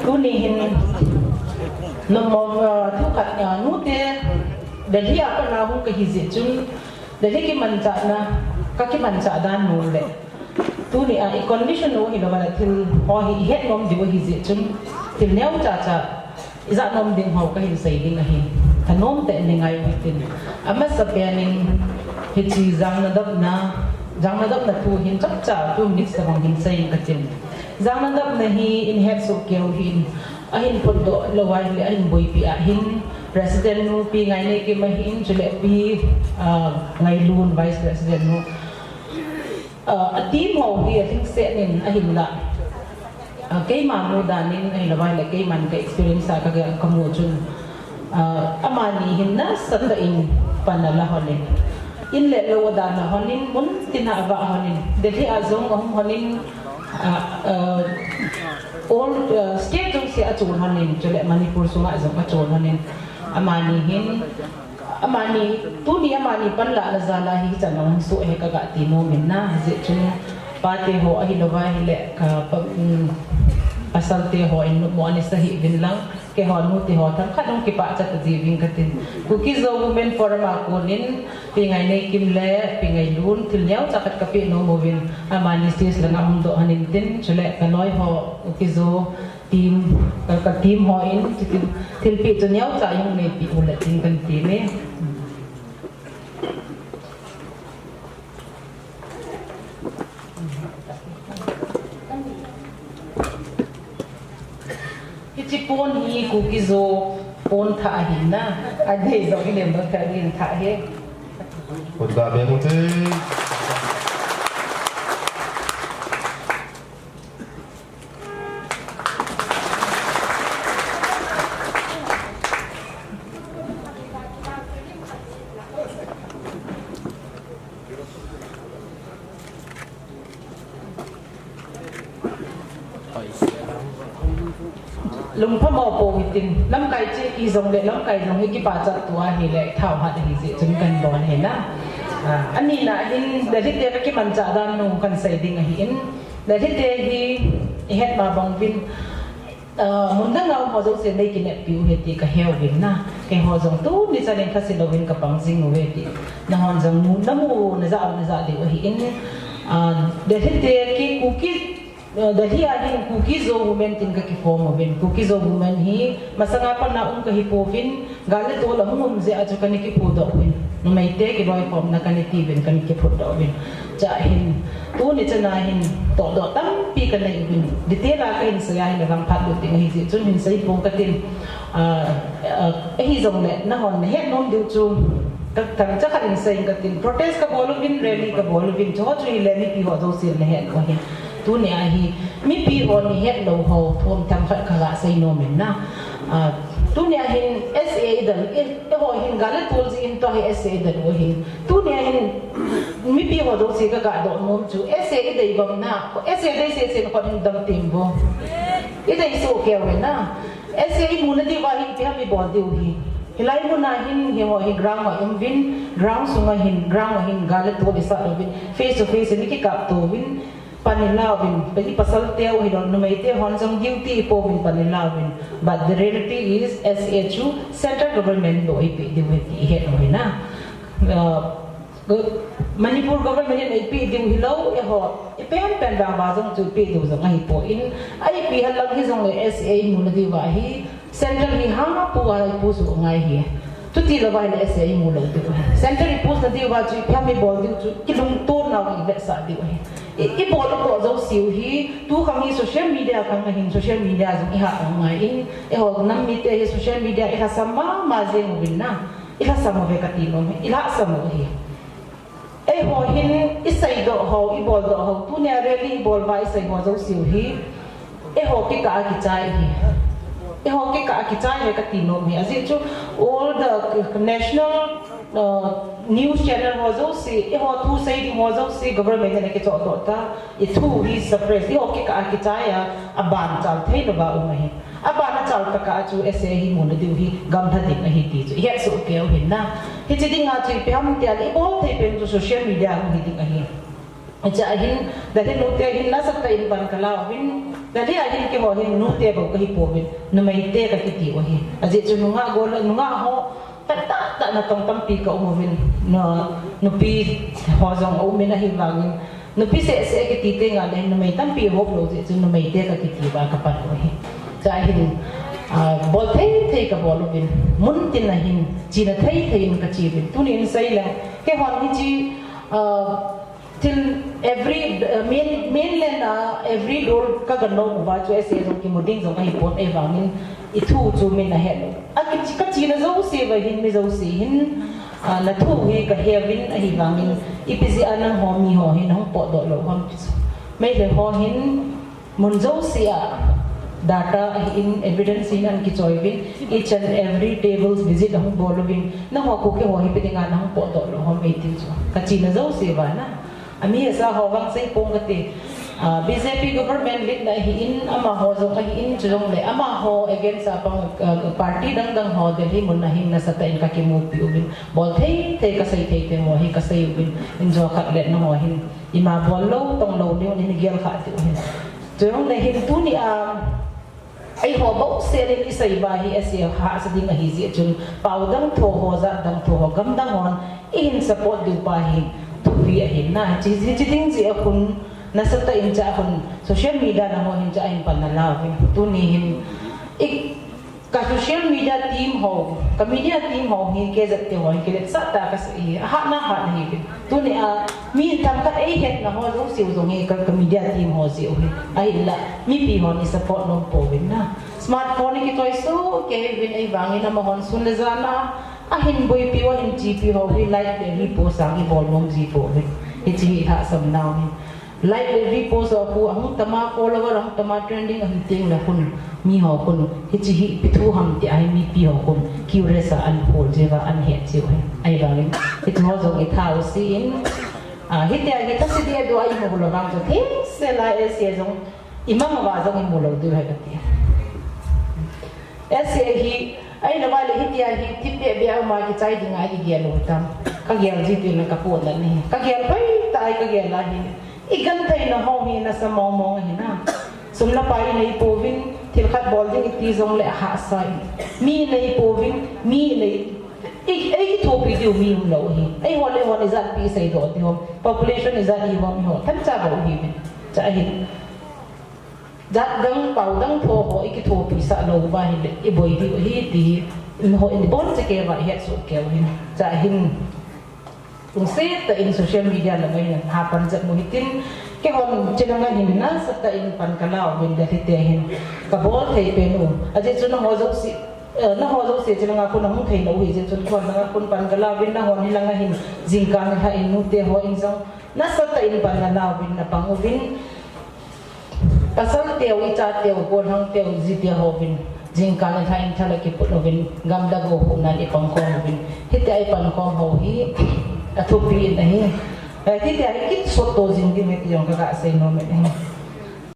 tu ni hin nomor tu kat nu te Delhi apa na hung ke hizit chun Delhi ki manca na ka ki manca dan nu le tu ni condition no hi lo wala til ho hi het nom di wo hizit chun til neu cha cha iza nom ding ho ka hin sei ding a hi thanom te ni ngai wi tin ama sapianin hi chi jang na dab na tu hin chak cha tu mix ka hin sei ka tin jang na dab na hi in het so keu hin ahin podo lawai le ahin boi pi ahin president nu pi ngai ne ki mahin chule pi ngai lun vice president nu a team ho hi I think se nin ahin la ke ma nu danin ai lawai le ke man ka experience ka ga kamu chun amani hin na sata in panala honin in le lo da na honin mun tina ba honin dethi azong honin all state jong si achun hanin chule Manipur sunga azong achun hanin amani tu ni amani panla la zala hi chanong su he ka ga ti no min na je chu pate ho ahi lova hi le ka asal te ho in mo ani sahi bin lang ke ho nu te ho tham khanong ki pa cha ji wing ka tin ku ki zo women forum a ko nin pi ngai nei kim le pi ngai lun til nyau cha kat ka pi no mo win amani stis la ngam do hanin tin chule ka noi ho ki zo team ka team ho in til pi to nyau cha yung nei pi ula tin kan ti ne pon hi ku ki zo pon tha hin na adhe zo ki lem ba ka rin tha he Put ba be mo te lung pha mo po hitin lam kai chi ki zong le lam kai zong hi ki pa chat tua hi le thau hat hi ji chun kan don he na ani na hin da thi te ki man cha dan nu kan sai ding hi in da thi te hi het ma bang vin mun da ngau ho zo se nei ki ne piu he ti ka heu vin na ke ho zong tu ni cha len kha se lo vin ka pang jing we ti na hon zong mu na mu na za de hi in da thi te ki ku ki Dali adin cookies o women tin ka ki form of in cookies o women hi masanga pa na ka hipovin galit o la mum ze ajo ka ni ki podo win no mai te ki boy form na ka ni tibin ka ni ki podo win cha hin tu ni chana hin to do tam pi ka nei win dite la ka hin sa ya hin ram phat do tin hi ji chun hin sai pong ka tin hi zong le na hon he nom du chu ka cha kha hin sai ka tin protest ka bolu win rally ka bolu win cho chu le ni pi ho do sil le he ko hin tu ni ahi mi pi ho ni het lo ho thom tam khat kha sai no min na tu ni ahin sa dan e ho hin galet tol ji in to hi sa dan wo hin tu ni ahin mi pi ho do si ka ga do mom chu sa dei bam na sa dei se ko hin dam tim bo i dei so ke we na sa mu na di wa hin pi ha mi bo di hi hilai mo na hin he ho hi ground wa im win ground sunga hin ground hin galet tol isa win face to face ni ki kap to win Panilawin, pwede pasal teo hidon numaite honsang duty po win Panilawin. But the reality is SHU central government do IP di witi ihet no na. Manipur government in IP di hilaw ho ipen pen bang bazong tu IP do zong ai po in IP halang hi zong SA mu na di wa hi central hi ha po wa po su ngai hi. Tuti la vai le SA mu lo di wa. Central report na di wa chu phami bol di chu kilung to na wi le sa di wa. I bol ko zo siu hi tu kami social media kang hin social media zong iha ngai in e ho nam mi te social media iha sama ma je mu bin na iha sama ve ka ti no iha sama hi e ho hin isai do ho I bol do ho tu ne really bol vai sai ho zo siu hi e ho ki ka ki chai hi e ho ki ka ki chai ve ka ti no mi azi chu all the national news channel ho zo si e ho tu sai di ho zo si government ne ke cho do ta e tu hi suppress e ho ki ka ki chai ya aban chal thei do ba u mai abana chal ka ka chu ese hi mon de hi gam tha dik hi ti chu he so ke hin na hi chi ding a chi pe ham te ali bol thei pe chu social media hi dik hi acha hin da hin no te hin na sa ta in ban kala win Dari ahin ke ho hin nu te bo ka hi po bin nu mai te ka kiti o hi aje chu nu nga go nu nga ho ta na tong tam pi ka o vin nu pi ho jong o min a hi wangin nu pi se ke ti te nga le nu mai tam pi ho lo je chu nu mai te ka kiti ba ka pan o hi cha hin bol thei ka bol bin mun tin na hin chi na thei ka chi bin tu nin sai la ke hon hi chi till every mainland every door ka gano ba chu ese jong ki muding jong ai pot ai wangin ithu chu min na hello aki ka chi na zo se ba hin mi zo se hin na thu hi ka hevin ai wangin ipizi anang ho mi ho hin hong pot do lo hom mai le ho hin mun zo se data in evidence in an ki choivin each and every tables visit hong bolovin na ho ko ke ho hi pedinga na hong pot do lo hom ei tin chu ka chi na zo se ba na ami sa hawang sai pong kati BJP government lit na in ama ho zo ka in chong le ama ho against sa pang party dang ho delhi mun na hin na sa tain ka kimupi ubin bol thei ka sai thei te mo hi ka sai ubin in jo khat le na ho hin ima bol lo tong lo ni gel kha ti hin chong le hin tu ni ai ho bo se le ni sai ba hi asia ha sa ding a hi ji chun pau dang tho ho za dang tho ho gam dang on in support du pa hi tu vi a hin na chi ding ji a kun na sa ta in cha kun social media na ho hin cha in pan na la tu ni hin ik ka social media team ho ka media team ho hi ke zat te ho ke sa ta ka si ha na hi tu ni mi tam ka ai het na ho zo siu zo nge ka media team ho siu hi ai la mi pi ho ni support no po win na smartphone ki toy so ke win ai wangi na mo hon sun le zana ahin boy pi wa in gp ho hi like de ri po sang i bol mom ji po win hi chi ha sam now ni like the repost of who ang tama follower ang tama trending ang ting na kun mi ho kun hi chi hi pithu ham ti ai mi pi ho kun curious an pol je wa an he chi ai bang it ho zo i thau si in hi te ai ta si dia do ai mo lo bang zo thi se la es ye zo imang wa zo i mo lo du ha ka ti es ye hi ai na wale hi ti ai hi ti pe be ma ki chai ding ai gi lo tam ka gyal ji ti na ka po la ni ka gyal pai ta ai ka gyal la hi ikan tay na ho hi na sa mong hi na sum na pai na ipovin til khat bol ding ti zong le ha sai mi na ipovin mi na ai thopi diu mi lo hi ai ho le ho ni zat pi sai do ti ho population is that hi ho tham cha bo hi cha hi zat dang pau dang tho ho iki thopi sa lo ba hi le i boy di hi ti ho in bon che ke va he so ke hi cha hin kung se ta in social media la mai ha pan jat mo hitin ke hon chinanga hin na sa ta in pan kalao bin da hite hin ka bol thei pe nu aje chuna ho zo si na ho zo se chinanga ko na mu thei lo hi je chun khon na kun pan kalao bin na hon hilanga hin jingkan ha in nu te ho in zong na sa ta in pan kalao bin na pang ubin pasal teo i cha teo ko hang teo ji te ho bin jingkan ha in thala ki pu lo bin gam da go hu na ni pang ko bin hite ai pan ko ho hi athupi nahi ti te ai kit so to jing di me ti yong ka sa no me